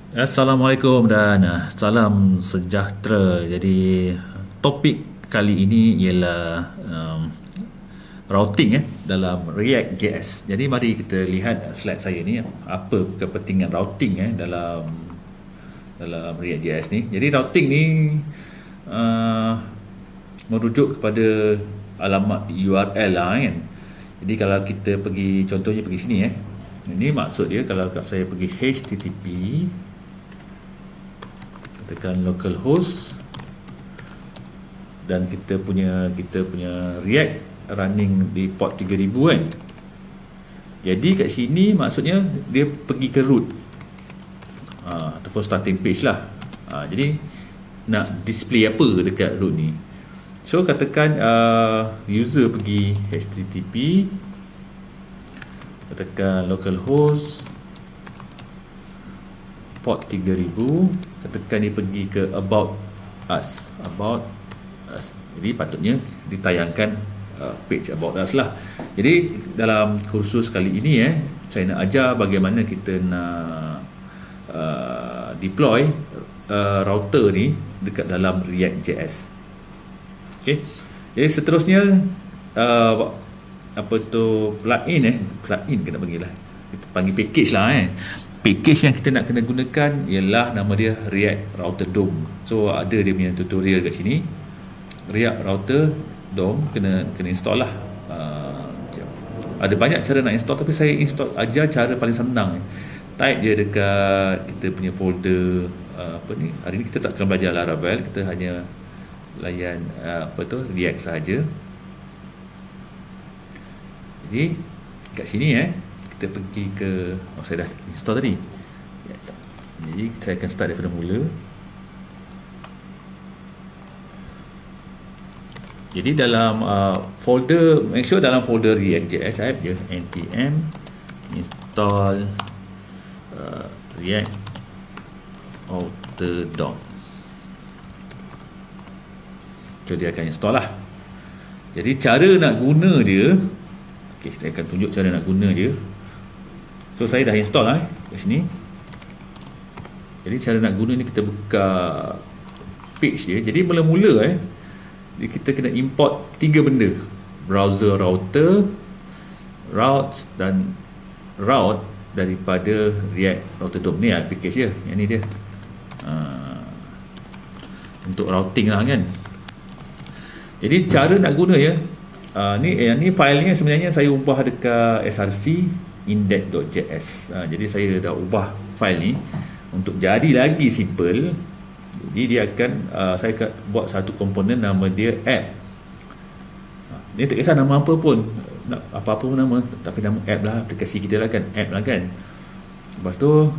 Assalamualaikum dan salam sejahtera. Jadi topik kali ini ialah routing dalam React JS. Jadi mari kita lihat slide saya ni, apa kepentingan routing dalam React JS ni. Jadi routing ni merujuk kepada alamat URL lah kan. Jadi kalau kita pergi, contohnya pergi sini ini maksud dia kalau saya pergi HTTP, tekan localhost, dan kita punya React running di port 3000 kan. Jadi kat sini maksudnya dia pergi ke root ataupun starting page lah. Jadi nak display apa dekat root ni. So katakan user pergi HTTP, tekan localhost port 3000, katakan dia pergi ke about us. Jadi patutnya ditayangkan page about us lah. Jadi dalam kursus kali ini saya nak ajar bagaimana kita nak deploy router ni dekat dalam React JS. Okay. Jadi seterusnya plugin kena panggil lah, kita panggil package lah package yang kita nak kena gunakan ialah nama dia React Router DOM. So ada dia punya tutorial kat sini. React Router DOM kena install lah. Ada banyak cara nak install, tapi saya ajar cara paling senang. Type je dekat kita punya folder hari ni kita tak akan belajar Laravel, kita hanya layan React sahaja. Jadi kat sini kita pergi ke, saya dah install tadi. Jadi saya akan start daripada mula. Jadi dalam folder, make sure dalam folder React.js type je npm install React Router DOM. So dia akan install lah. Jadi cara nak guna dia, saya akan tunjuk cara nak guna dia. So saya dah install kat sini. Jadi cara nak guna ni, kita buka page dia. Jadi mula-mula kita kena import 3 benda: browser router, routes dan route daripada React Router DOM ni package dia. Yang ni dia untuk routing lah kan. Jadi cara nak guna ni filenya sebenarnya saya ubah dekat src index.js. Jadi saya dah ubah file ni untuk jadi lagi simple. Jadi dia akan saya akan buat satu komponen, nama dia app. Ni tak kisah nama apa pun, apa-apa pun nama, tapi nama app lah, aplikasi kita lah kan, app lah kan. Lepas tu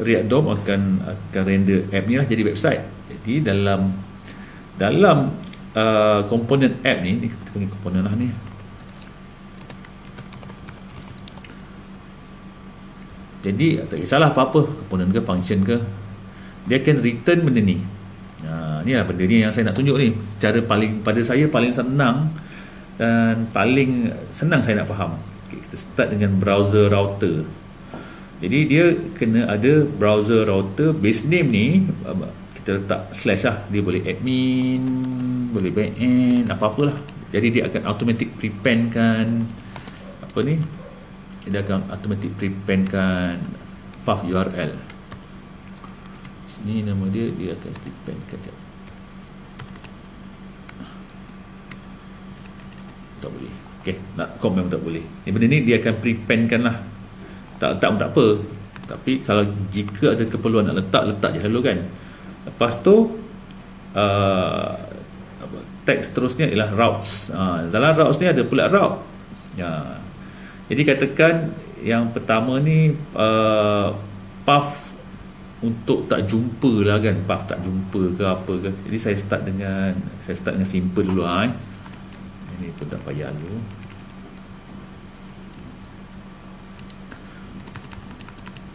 React DOM akan render app ni lah jadi website. Jadi dalam komponen app ni kita panggil komponen lah ni. Jadi tak kisahlah apa-apa, komponen ke function ke, dia akan return benda ni. Ni lah benda ni yang saya nak tunjuk ni. Cara pada saya paling senang dan paling senang saya nak faham. Kita start dengan browser router. Jadi dia kena ada browser router, base name ni kita letak slash lah. Dia boleh admin, boleh backend, apa-apalah. Jadi dia akan automatic prependkan dia akan automatic prependkan path URL. Sini nama dia akan prependkan. Tak boleh. Okey, nak comment tak boleh. Benda ni dia akan prependkan lah. Tak apa. Tapi kalau jika ada keperluan nak letak je dulu kan. Lepas tu teks terusnya ialah routes. Dalam routes ni ada pula route. Jadi katakan yang pertama ni path untuk tak jumpa lah kan, path tak jumpa ke apa ke. Jadi saya start dengan simple dulu Ini pun tak payah dulu.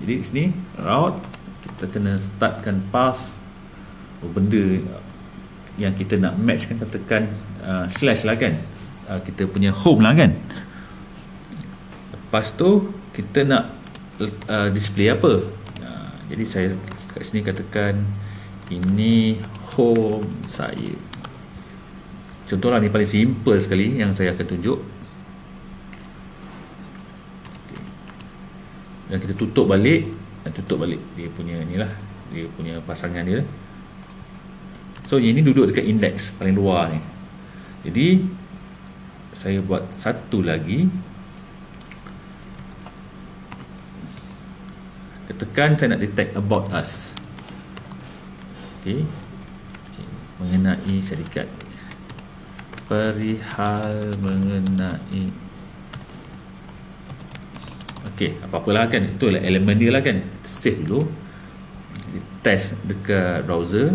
Jadi sini route, kita kena startkan path benda yang kita nak match kan, katakan slash lah kan, kita punya home lah kan. Lepas tu kita nak display apa. Jadi saya kat sini katakan ini home saya. Contohlah ni paling simple sekali yang saya akan tunjuk. Dan kita tutup balik dia punya ni lah, dia punya pasangan dia. So yang ini duduk dekat index paling luar ni. Jadi saya buat satu lagi. Tekan saya nak detect about us. Okey. Mengenai syarikat. Perihal mengenai. Okey, apa-apalah kan. Itulah elemen dia lah kan. Save dulu. Test dekat browser.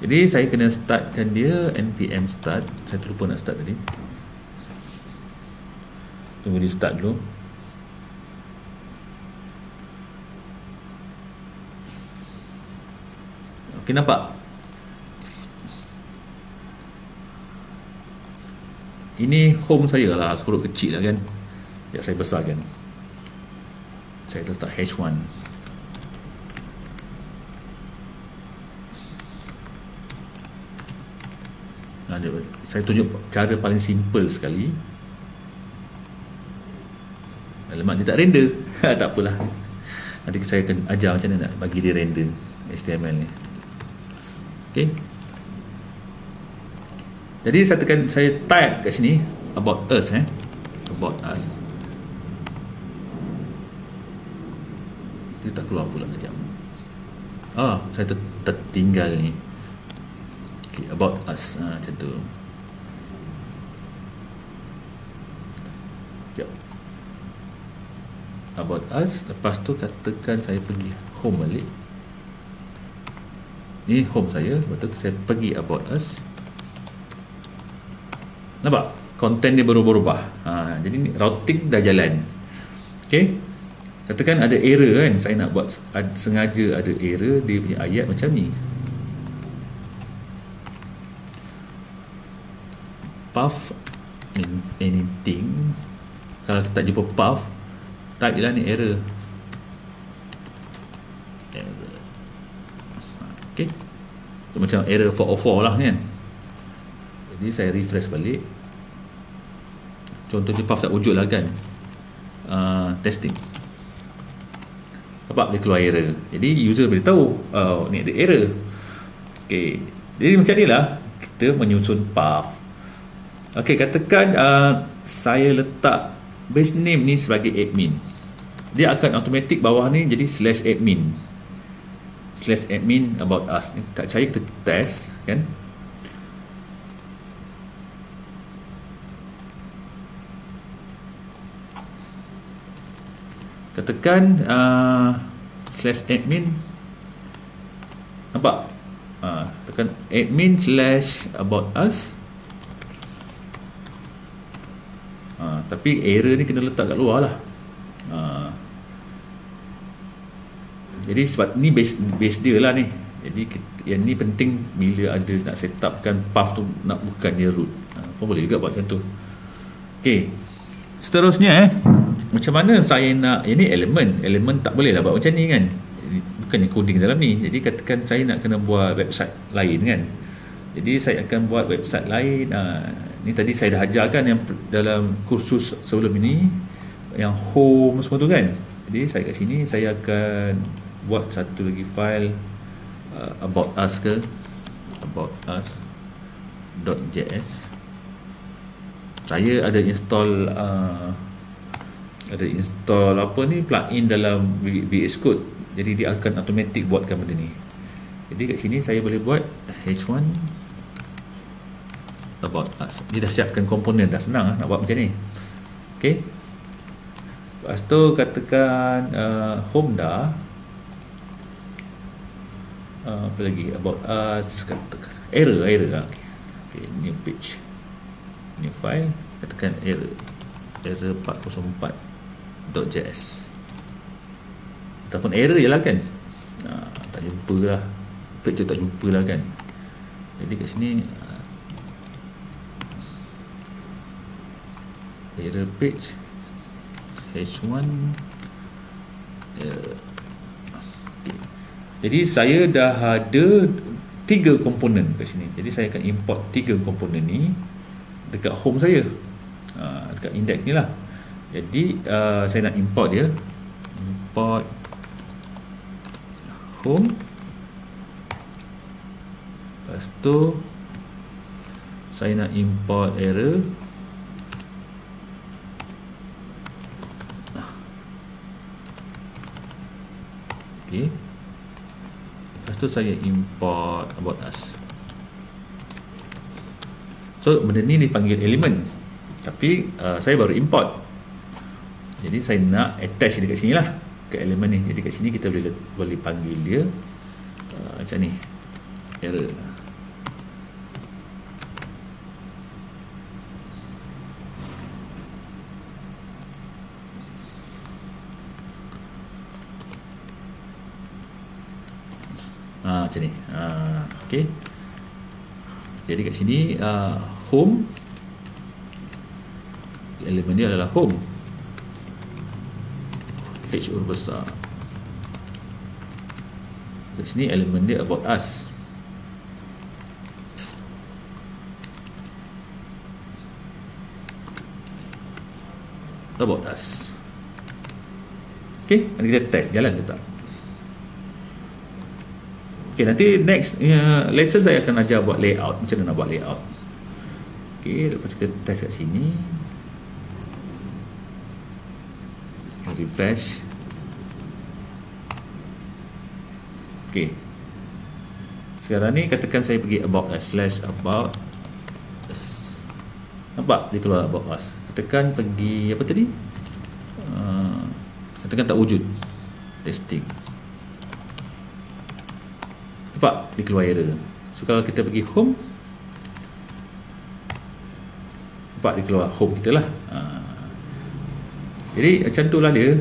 Jadi saya kena startkan dia npm start. Saya terlupa nak start tadi. Tunggu dia start dulu. Okey, nampak? Ini home saya lah, huruf kecil lah kan. Sekejap saya besarkan. Saya letak H1. Saya tunjuk cara paling simple sekali. Alamak, dia tak render. Tak apalah. Nanti saya akan ajar macam mana nak bagi dia render HTML ni. Okay. Jadi saya type kat sini about us, about us. Dia tak keluar pula sekejap. Saya tertinggal ni. Okay, about us, macam tu. Sekejap. About us. Lepas tu katakan saya pergi home balik. Ni home saya. Lepas tu saya pergi about us. Nampak? Content dia berubah-ubah. Jadi ni routing dah jalan. Okay. Katakan ada error kan. Saya nak buat sengaja ada error. Dia punya ayat macam ni. Path anything. Kalau kita tak jumpa path, type je lah ni error. Okay. So, macam error 404 lah kan. Jadi saya refresh balik. Contohnya path tak wujud lah kan. Testing. Nampak dia keluar error. Jadi user boleh tahu ni ada error. Okay. Jadi macam ni lah kita menyusun path. Okay, katakan saya letak base name ni sebagai admin. Dia akan automatic bawah ni jadi /admin. /admin about us. Kat saya kita test kan. Katakan /admin. Nampak? Tekan admin /about us. Tapi error ni kena letak kat luar lah. Jadi sebab ni base dia lah ni. Jadi yang ni penting bila ada nak set upkan path tu, nak bukan dia root. Pun boleh juga buat macam tu. Okay. Seterusnya macam mana saya nak, ini elemen tak boleh lah buat macam ni kan. Bukannya coding dalam ni. Jadi katakan saya nak kena buat website lain kan. Jadi saya akan buat website lain. Ni tadi saya dah ajarkan yang dalam kursus sebelum ini, yang home semua tu kan. Jadi saya kat sini saya akan buat satu lagi file about us ke, about us.js. Saya ada install apa ni, plugin dalam VS Code. Jadi dia akan automatic buatkan benda ni. Jadi kat sini saya boleh buat h1 about us. Dia dah siapkan komponen, dah senang nak buat macam ni. Okay. Lepas tu katakan home dah. Apa lagi, about us, katakan error lah. Okay, new page, new file, katakan error 404.js ataupun error je lah kan. Tak jumpa lah, page tu tak jumpa lah kan. Jadi kat sini error page h1 Okay. Jadi saya dah ada 3 komponen kat sini. Jadi saya akan import 3 komponen ni dekat home saya, dekat index ni lah. Jadi saya nak import dia, import home, lepas tu saya nak import error, okay. Lepas tu saya import about us. So benda ni dipanggil elemen, tapi saya baru import. Jadi saya nak attach dekat sini lah, ke elemen ni. Jadi kat sini kita boleh panggil dia macam ni, error. Macam ni. Okay. Jadi kat sini home, elemen dia adalah home, H huruf besar. Kat sini elemen dia about us. About us. Okay, nanti kita test jalan ke tak. Okay, nanti next lesson saya akan ajar buat layout, macam mana nak buat layout. Okay, lepas kita test kat sini, refresh. Okay, sekarang ni katakan saya pergi about us, slash about us. Nampak dia keluar about us. Katakan pergi apa tadi, katakan tak wujud, testing. Nampak dia keluar error. So kalau kita pergi home, nampak dia keluar home kita lah. Jadi macam tu lah dia,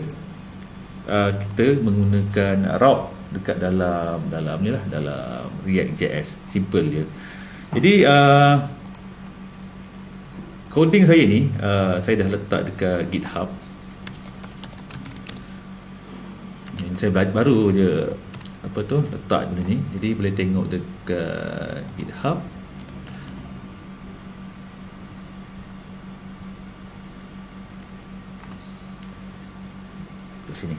kita menggunakan route dekat dalam ni lah, dalam React.js. Simple dia. Jadi coding saya ni saya dah letak dekat GitHub. Saya baru je letak benda ni. Jadi boleh tengok dekat GitHub. Kat sini.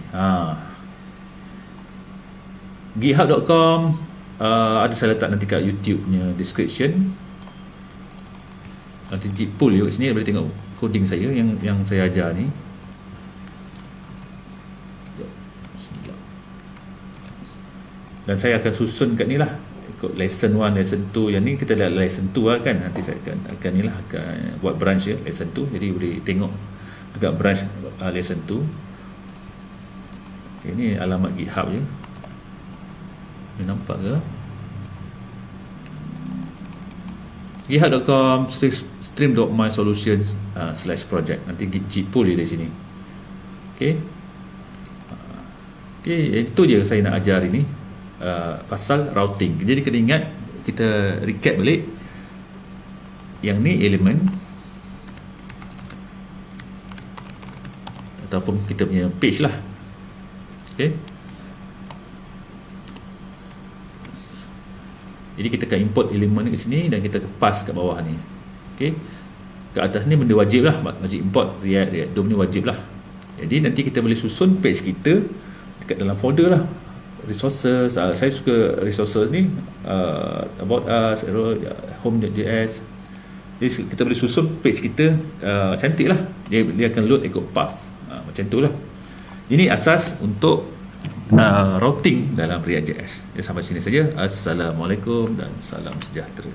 GitHub.com, ada saya letak nanti kat YouTube punya description. Nanti git pull kat sini boleh tengok coding saya yang saya ajar ni. Dan saya akan susun kat ni lah, ikut lesson 1, lesson 2. Yang ni kita dah lesson 2 lah kan. Nanti saya akan ni lah, akan buat branch ya, lesson 2. Jadi boleh tengok dekat branch lesson 2. Okay, ni alamat GitHub je. Boleh nampak ke? GitHub.com stream.mysolutions /project. Nanti git pull dia di sini. Okay. Okay, itu je saya nak ajar ini. Pasal routing. Jadi kena ingat, kita recap balik. Yang ni elemen ataupun kita punya page lah. Okay. Jadi kita akan import elemen ke sini dan kita pass kat bawah ni. Okay. Kat atas ni benda wajib lah, wajib import React DOM ni wajib lah. Jadi nanti kita boleh susun page kita dekat dalam folder lah. Resources, saya suka resources ni, about us, home.js. Jadi kita boleh susun page kita cantik lah. Dia akan load ikut path, macam tu lah. Ini asas untuk routing dalam React.js. Sampai sini saja. Assalamualaikum dan salam sejahtera.